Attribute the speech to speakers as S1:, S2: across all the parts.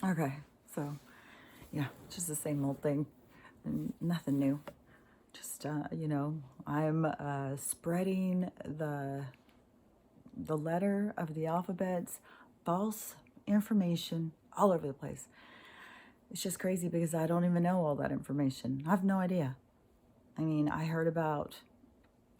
S1: Okay, so yeah, just the same old thing, nothing new. Just I'm spreading the letter of the alphabets, false information all over the place. It's just crazy because I don't even know all that information. I have no idea. I mean, I heard about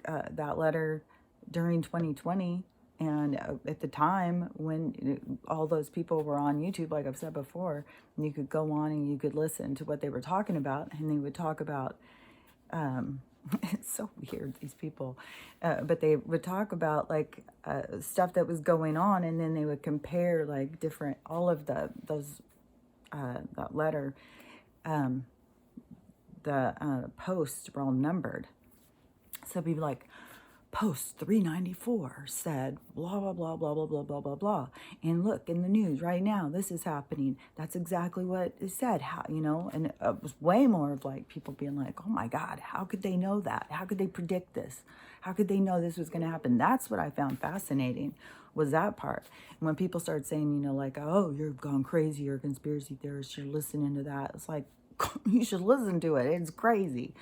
S1: that letter during 2020. And at the time when all those people were on YouTube, like I've said before, and you could go on and you could listen to what they were talking about, and they would talk about, it's so weird, these people, but they would talk about like stuff that was going on, and then they would compare like different, all of that letter, the posts were all numbered. So it'd be like, post 394 said blah blah blah blah blah blah blah blah blah, and look in the news right now, this is happening. That's exactly what it said. How, and it was way more of like people being like, oh my god, how could they know that? How could they predict this? How could they know this was going to happen? That's what I found fascinating, was that part. And when people start saying, like, oh, you're gone crazy, you're a conspiracy theorist, you're listening to that, it's like, you should listen to it, it's crazy.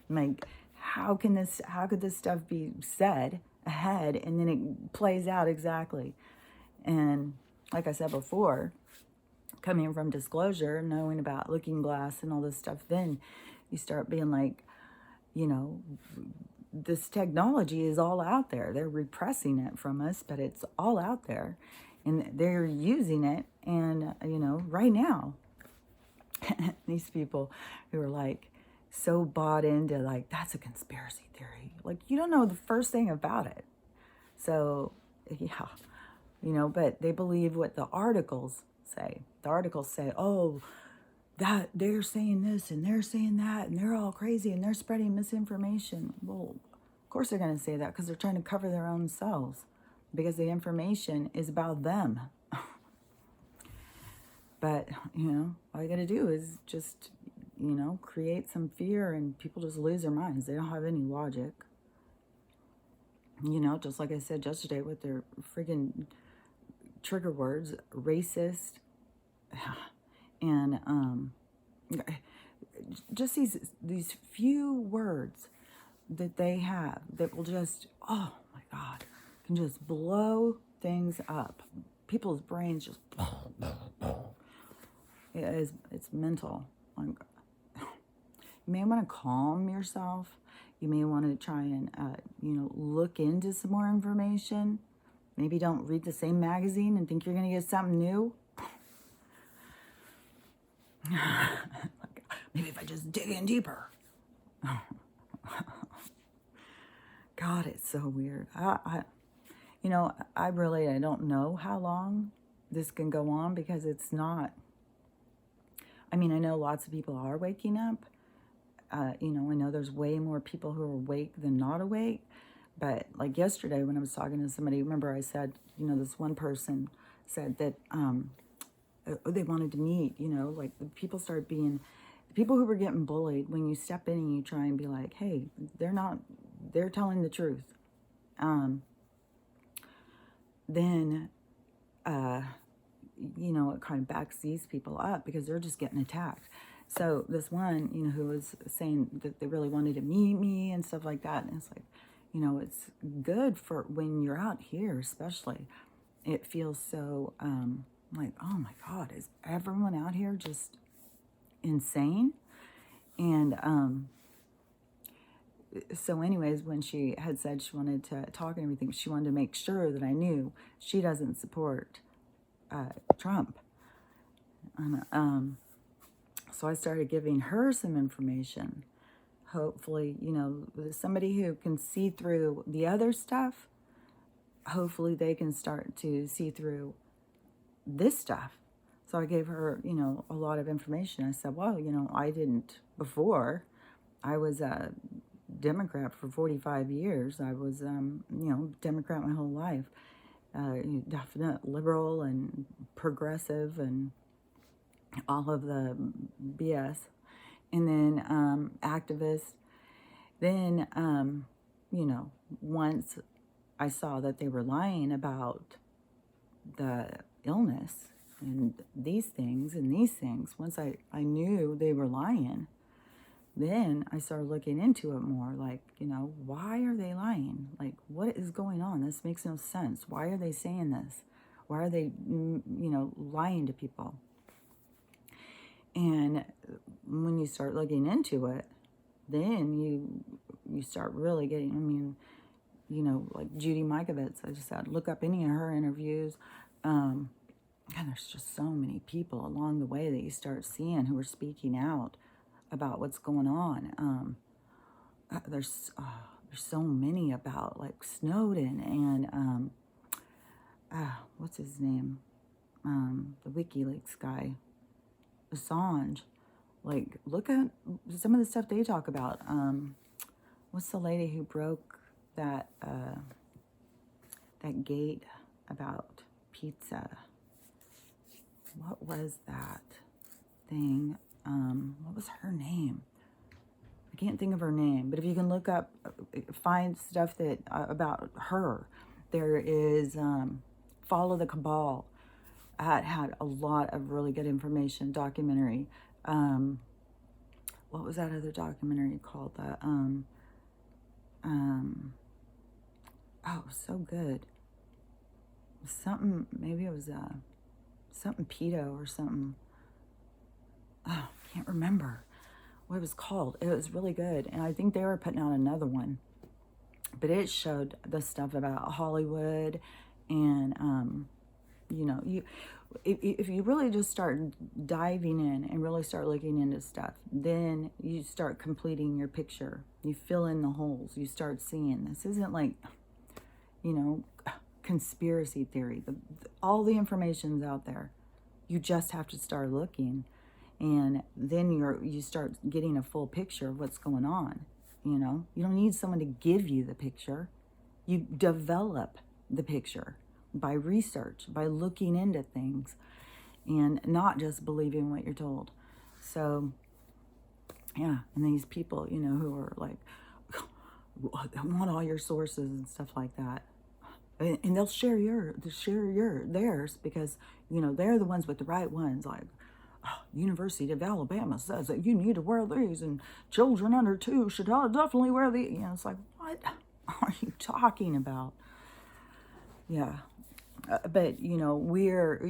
S1: Like, how could this stuff be said ahead and then it plays out exactly? And like I said before, coming from disclosure, knowing about Looking Glass and all this stuff, then you start being like, this technology is all out there. They're repressing it from us, but it's all out there and they're using it. And, right now, these people who are like so bought into like, that's a conspiracy theory. Like, you don't know the first thing about it. So, yeah, but they believe what the articles say. The articles say, oh, that they're saying this and they're saying that and they're all crazy and they're spreading misinformation. Well, of course they're going to say that because they're trying to cover their own selves, because the information is about them. But, all you got to do is just, create some fear, and people just lose their minds. They don't have any logic. Just like I said yesterday with their friggin' trigger words, racist, and just these few words that they have that will just, oh my God, can just blow things up. People's brains just, it's mental. You may want to calm yourself. You may want to try and, look into some more information. Maybe don't read the same magazine and think you're going to get something new. Like, maybe if I just dig in deeper. God, it's so weird. I don't know how long this can go on, because it's not, I mean, I know lots of people are waking up. I know there's way more people who are awake than not awake. But like yesterday when I was talking to somebody, remember I said, this one person said that they wanted to meet, like the people who were getting bullied, when you step in and you try and be like, hey, they're telling the truth. Then, it kind of backs these people up because they're just getting attacked. So this one, who was saying that they really wanted to meet me and stuff like that. And it's like, it's good for when you're out here, especially. It feels so like, oh my God, is everyone out here just insane? And so anyways, when she had said she wanted to talk and everything, she wanted to make sure that I knew she doesn't support Trump. And, so I started giving her some information. Hopefully, somebody who can see through the other stuff, hopefully they can start to see through this stuff. So I gave her, a lot of information. I said, well, I didn't before. I was a Democrat for 45 years. I was, Democrat my whole life. Definite liberal and progressive and all of the BS. And then activist. Then, once I saw that they were lying about the illness, and these things and these things. Once I knew they were lying, then I started looking into it more. Like, why are they lying? Like, what is going on? This makes no sense. Why are they saying this? Why are they, lying to people? And when you start looking into it, then you start really getting, like Judy Mikovits, I just said, look up any of her interviews. And there's just so many people along the way that you start seeing who are speaking out about what's going on. There's so many about like Snowden and what's his name? The WikiLeaks guy, Assange. Like, look at some of the stuff they talk about. What's the lady who broke that gate about pizza? What was that thing? What was her name? I can't think of her name, but if you can look up, find stuff that about her. There is Follow the Cabal. It had a lot of really good information, documentary. What was that other documentary called? Oh, so good. Something, maybe it was something pedo or something. Oh, can't remember what it was called. It was really good, and I think they were putting out another one. But it showed the stuff about Hollywood, and if you really just start diving in and really start looking into stuff, then you start completing your picture. You fill in the holes. You start seeing this isn't like, conspiracy theory. All the information's out there. You just have to start looking, and then you start getting a full picture of what's going on. You don't need someone to give you the picture. You develop the picture by research, by looking into things, and not just believing what you're told. So, yeah, and these people, who are like, I want all your sources and stuff like that. And they'll share theirs because, they're the ones with the right ones. Like, University of Alabama says that you need to wear these, and children under 2 should definitely wear these. It's like, what are you talking about? Yeah. But, we're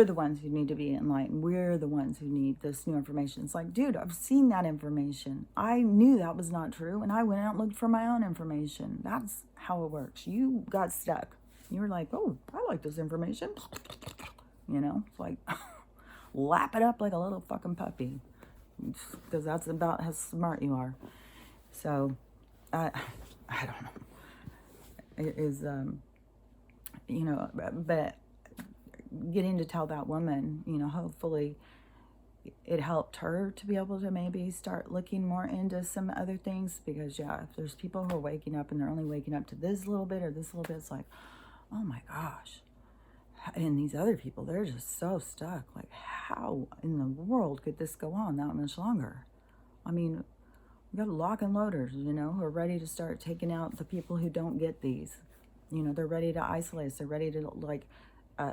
S1: the ones who need to be enlightened. We're the ones who need this new information. It's like, dude, I've seen that information. I knew that was not true, and I went out and looked for my own information. That's how it works. You got stuck. You were like, oh, I like this information. It's like, lap it up like a little fucking puppy, because that's about how smart you are. So, I don't know. It is, but getting to tell that woman, hopefully it helped her to be able to maybe start looking more into some other things, because if there's people who are waking up and they're only waking up to this little bit or this little bit, it's like, oh my gosh. And these other people, they're just so stuck. Like, how in the world could this go on that much longer? I mean, we got lock and loaders, who are ready to start taking out the people who don't get these. They're ready to isolate us. They're ready to,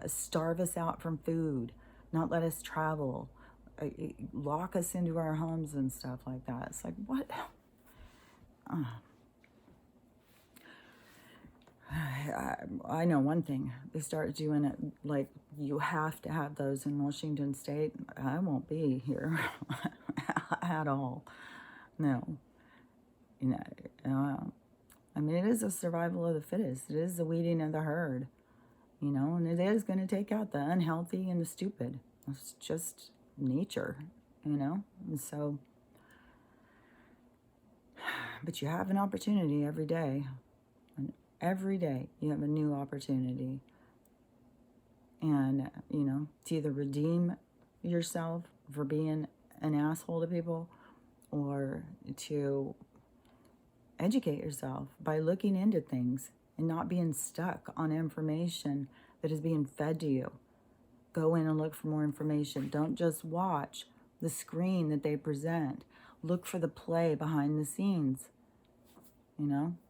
S1: starve us out from food, not let us travel, lock us into our homes and stuff like that. It's like, what? I know one thing. They start doing it like you have to have those in Washington State. I won't be here at all. No. I mean, it is a survival of the fittest. It is the weeding of the herd, and it is going to take out the unhealthy and the stupid. It's just nature, and so, but you have an opportunity every day. And every day you have a new opportunity. And, to either redeem yourself for being an asshole to people, or to educate yourself by looking into things and not being stuck on information that is being fed to you. Go in and look for more information. Don't just watch the screen that they present. Look for the play behind the scenes.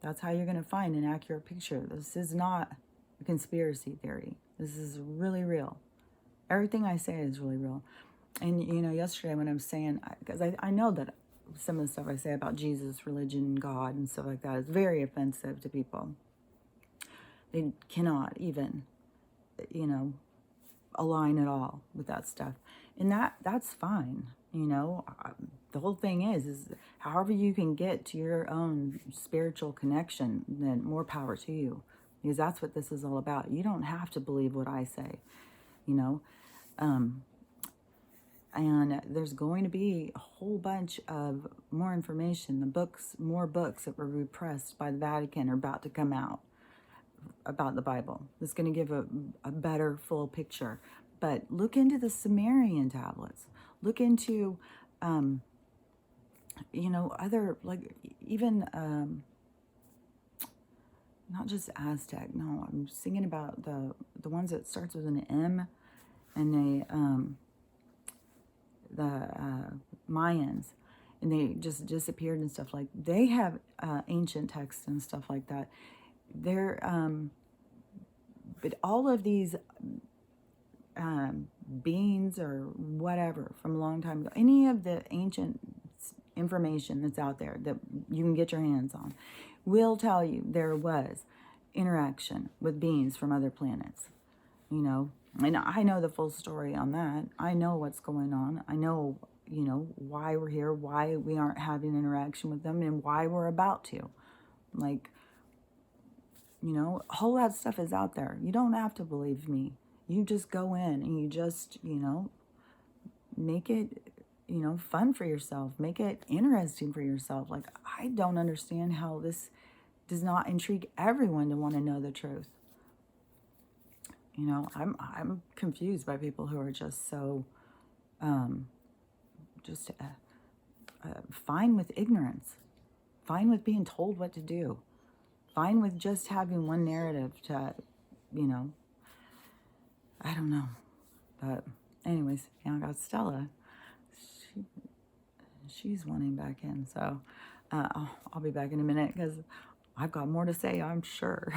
S1: That's how you're going to find an accurate picture. This is not a conspiracy theory. This is really real. Everything I say is really real. And, you know, yesterday when I'm saying, because I know that some of the stuff I say about Jesus, religion, God, and stuff like that is very offensive to people. They cannot even, you know, align at all with that stuff. And that's fine. You know, the whole thing is however you can get to your own spiritual connection, then more power to you. Because that's what this is all about. You don't have to believe what I say, you know. And there's going to be a whole bunch of more information. The books, more books that were repressed by the Vatican are about to come out about the Bible. It's going to give a better full picture. But look into the Sumerian tablets. Look into, you know, other, like, even, not just Aztec. No, I'm thinking about the ones that starts with an M, and the Mayans, and they just disappeared and stuff. Like, they have ancient texts and stuff like that. They're, but all of these beings or whatever from a long time ago, any of the ancient information that's out there that you can get your hands on, will tell you there was interaction with beings from other planets, you know. And I know the full story on that. I know what's going on. I know, you know, why we're here, why we aren't having interaction with them, and why we're about to. Like, you know, all that stuff is out there. You don't have to believe me. You just go in and you just, you know, make it, you know, fun for yourself. Make it interesting for yourself. Like, I don't understand how this does not intrigue everyone to want to know the truth. You know, I'm confused by people who are just so, just fine with ignorance, fine with being told what to do, fine with just having one narrative to, you know, I don't know. But anyways, yeah, I got Stella. She's wanting back in, so I'll be back in a minute because I've got more to say, I'm sure.